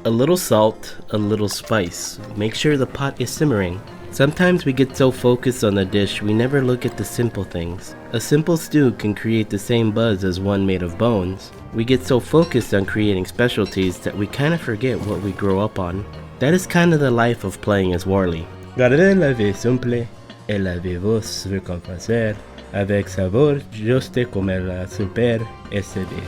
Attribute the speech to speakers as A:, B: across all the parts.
A: A little salt, a little spice. Make sure the pot is simmering. Sometimes we get so focused on the dish we never look at the simple things. A simple stew can create the same buzz as one made of bones. We get so focused on creating specialties that we kinda forget what we grow up on. That is kinda the life of playing as Warley. Gardez la vie simple, et lavez-vous récompenser, avec saveur juste comme la super SD.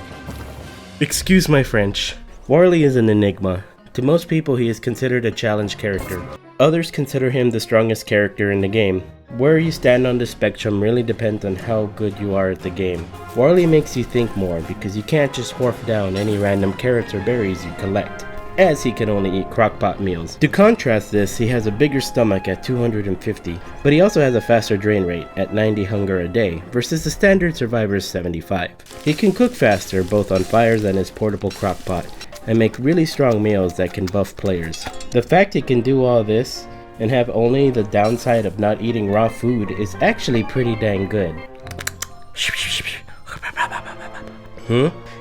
A: Excuse my French. Warley is an enigma. To most people he is considered a challenge character. Others consider him the strongest character in the game. Where you stand on the spectrum really depends on how good you are at the game. Warley makes you think more because you can't just wharf down any random carrots or berries you collect, as he can only eat crockpot meals. To contrast this, he has a bigger stomach at 250, but he also has a faster drain rate at 90 hunger a day versus the standard survivor's 75. He can cook faster both on fires and his portable crockpot, and make really strong meals that can buff players. The fact he can do all this and have only the downside of not eating raw food is actually pretty dang good.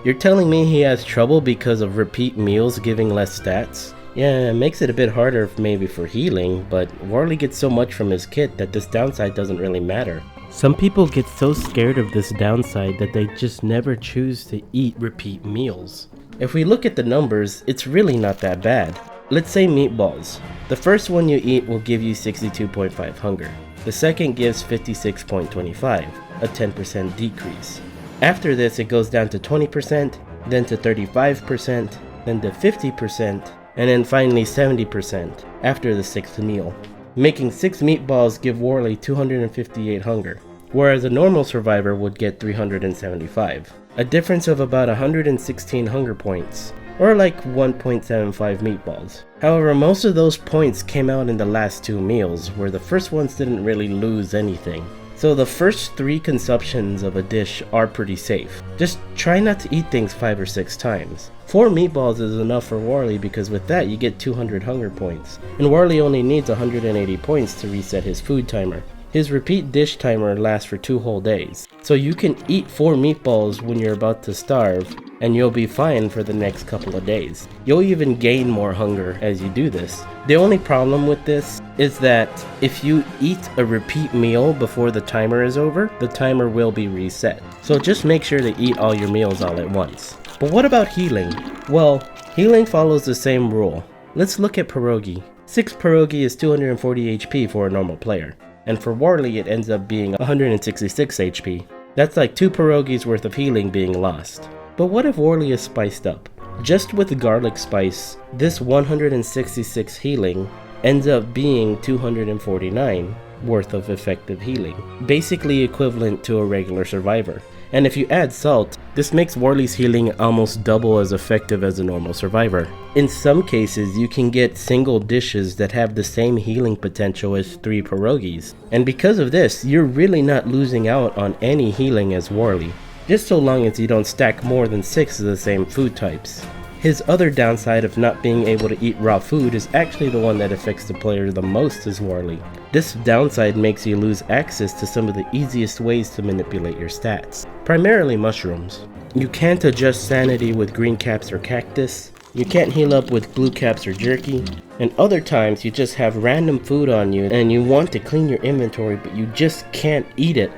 A: You're telling me he has trouble because of repeat meals giving less stats? Yeah, it makes it a bit harder maybe for healing, but Warley gets so much from his kit that this downside doesn't really matter. Some people get so scared of this downside that they just never choose to eat repeat meals. If we look at the numbers, it's really not that bad. Let's say meatballs. The first one you eat will give you 62.5 hunger. The second gives 56.25, a 10% decrease. After this it goes down to 20%, then to 35%, then to 50%, and then finally 70% after the 6th meal. Making 6 meatballs give Warley 258 hunger, whereas a normal survivor would get 375. A difference of about 116 hunger points, or like 1.75 meatballs. However, most of those points came out in the last 2 meals, where the first ones didn't really lose anything. So the first 3 consumptions of a dish are pretty safe. Just try not to eat things 5 or 6 times. 4 meatballs is enough for Warley because with that you get 200 hunger points, and Warley only needs 180 points to reset his food timer. His repeat dish timer lasts for 2 whole days, so you can eat 4 meatballs when you're about to starve, and you'll be fine for the next couple of days. You'll even gain more hunger as you do this. The only problem with this is that if you eat a repeat meal before the timer is over, the timer will be reset. So just make sure to eat all your meals all at once. But what about healing? Well, healing follows the same rule. Let's look at pierogi. 6 pierogi is 240 HP for a normal player, and for Warley it ends up being 166 HP. That's like 2 pierogies worth of healing being lost. But what if Warley is spiced up? Just with the garlic spice, this 166 healing ends up being 249 worth of effective healing, basically equivalent to a regular survivor. And if you add salt, this makes Warley's healing almost double as effective as a normal survivor. In some cases, you can get single dishes that have the same healing potential as 3 pierogies. And because of this, you're really not losing out on any healing as Warley, just so long as you don't stack more than 6 of the same food types. His other downside of not being able to eat raw food is actually the one that affects the player the most as Warley. This downside makes you lose access to some of the easiest ways to manipulate your stats, primarily mushrooms. You can't adjust sanity with green caps or cactus, you can't heal up with blue caps or jerky, and other times you just have random food on you and you want to clean your inventory but you just can't eat it.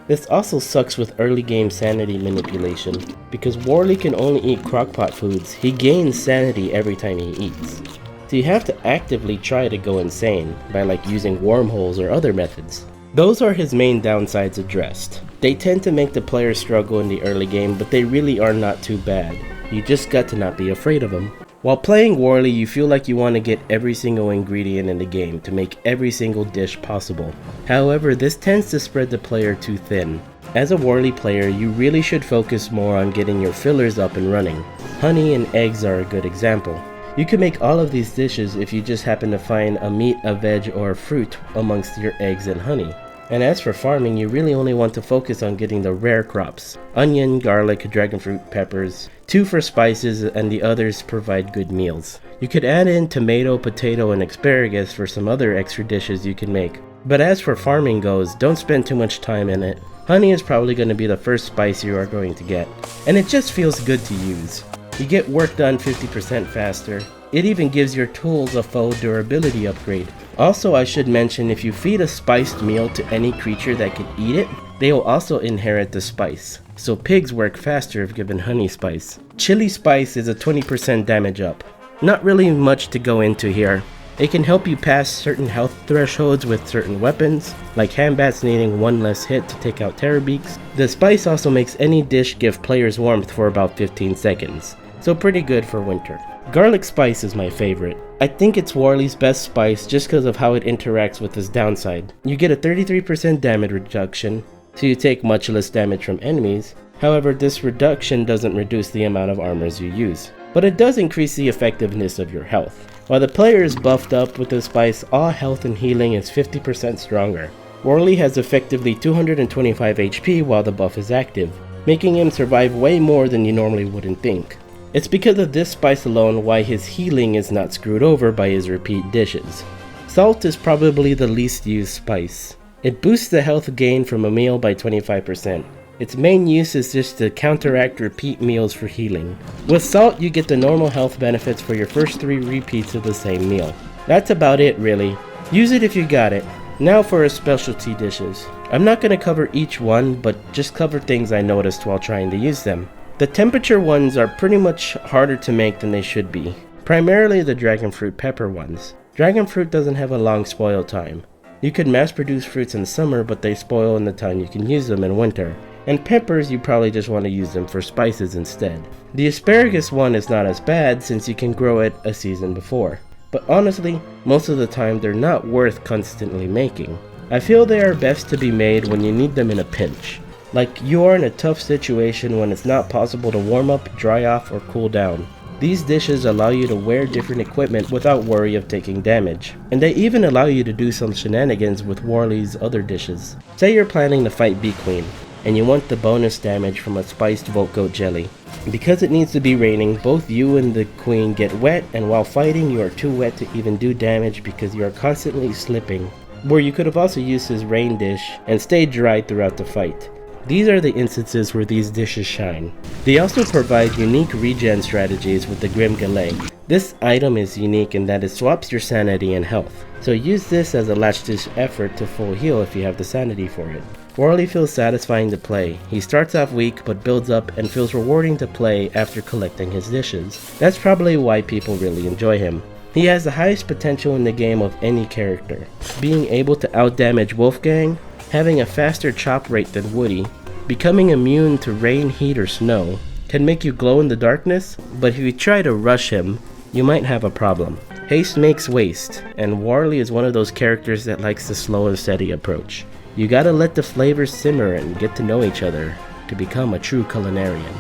A: This also sucks with early game sanity manipulation. Because Warley can only eat crockpot foods, he gains sanity every time he eats. So you have to actively try to go insane by like using wormholes or other methods. Those are his main downsides addressed. They tend to make the player struggle in the early game, but they really are not too bad. You just got to not be afraid of them. While playing Warley, you feel like you want to get every single ingredient in the game to make every single dish possible. However, this tends to spread the player too thin. As a Warley player, you really should focus more on getting your fillers up and running. Honey and eggs are a good example. You can make all of these dishes if you just happen to find a meat, a veg, or a fruit amongst your eggs and honey. And as for farming, you really only want to focus on getting the rare crops. Onion, garlic, dragon fruit, peppers. 2 for spices and the others provide good meals. You could add in tomato, potato, and asparagus for some other extra dishes you can make. But as for farming goes, don't spend too much time in it. Honey is probably going to be the first spice you are going to get, and it just feels good to use. You get work done 50% faster, It even gives your tools a full durability upgrade. Also, I should mention, if you feed a spiced meal to any creature that can eat it, they will also inherit the spice. So pigs work faster if given honey spice. Chili spice is a 20% damage up. Not really much to go into here. It can help you pass certain health thresholds with certain weapons, like handbats needing one less hit to take out Terrorbeaks. The spice also makes any dish give players warmth for about 15 seconds, so pretty good for winter. Garlic spice is my favorite. I think it's Warley's best spice just because of how it interacts with his downside. You get a 33% damage reduction, so you take much less damage from enemies. However, this reduction doesn't reduce the amount of armors you use, but it does increase the effectiveness of your health. While the player is buffed up with the spice, all health and healing is 50% stronger. Warley has effectively 225 HP while the buff is active, making him survive way more than you normally wouldn't think. It's because of this spice alone why his healing is not screwed over by his repeat dishes. Salt is probably the least used spice. It boosts the health gain from a meal by 25%. Its main use is just to counteract repeat meals for healing. With salt, you get the normal health benefits for your first 3 repeats of the same meal. That's about it really. Use it if you got it. Now for our specialty dishes. I'm not going to cover each one, but just cover things I noticed while trying to use them. The temperature ones are pretty much harder to make than they should be. Primarily the dragon fruit pepper ones. Dragon fruit doesn't have a long spoil time. You could mass produce fruits in summer, but they spoil in the time you can use them in winter. And peppers, you probably just want to use them for spices instead. The asparagus one is not as bad since you can grow it a season before. But honestly, most of the time they're not worth constantly making. I feel they are best to be made when you need them in a pinch. Like you are in a tough situation when it's not possible to warm up, dry off, or cool down. These dishes allow you to wear different equipment without worry of taking damage. And they even allow you to do some shenanigans with Warley's other dishes. Say you're planning to fight Bee Queen, and you want the bonus damage from a spiced Volt Goat jelly. Because it needs to be raining, both you and the queen get wet, and while fighting you are too wet to even do damage because you are constantly slipping. Where you could have also used his rain dish and stayed dry throughout the fight. These are the instances where these dishes shine. They also provide unique regen strategies with the Grim Galet. This item is unique in that it swaps your sanity and health, so use this as a last-ditch effort to full heal if you have the sanity for it. Warley feels satisfying to play. He starts off weak but builds up and feels rewarding to play after collecting his dishes. That's probably why people really enjoy him. He has the highest potential in the game of any character. Being able to outdamage Wolfgang, having a faster chop rate than Woody, becoming immune to rain, heat, or snow, can make you glow in the darkness, but if you try to rush him, you might have a problem. Haste makes waste, and Warley is one of those characters that likes the slow and steady approach. You gotta let the flavors simmer and get to know each other to become a true culinarian.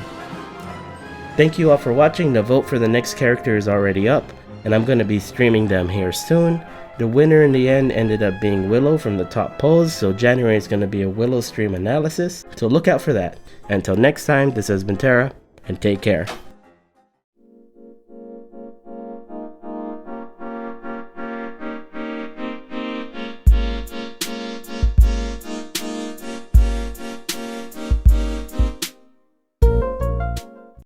A: Thank you all for watching. The vote for the next character is already up, and I'm gonna be streaming them here soon. The winner in the end ended up being Willow from the top polls, so January is gonna be a Willow stream analysis, so look out for that. Until next time, this has been Terra, and take care.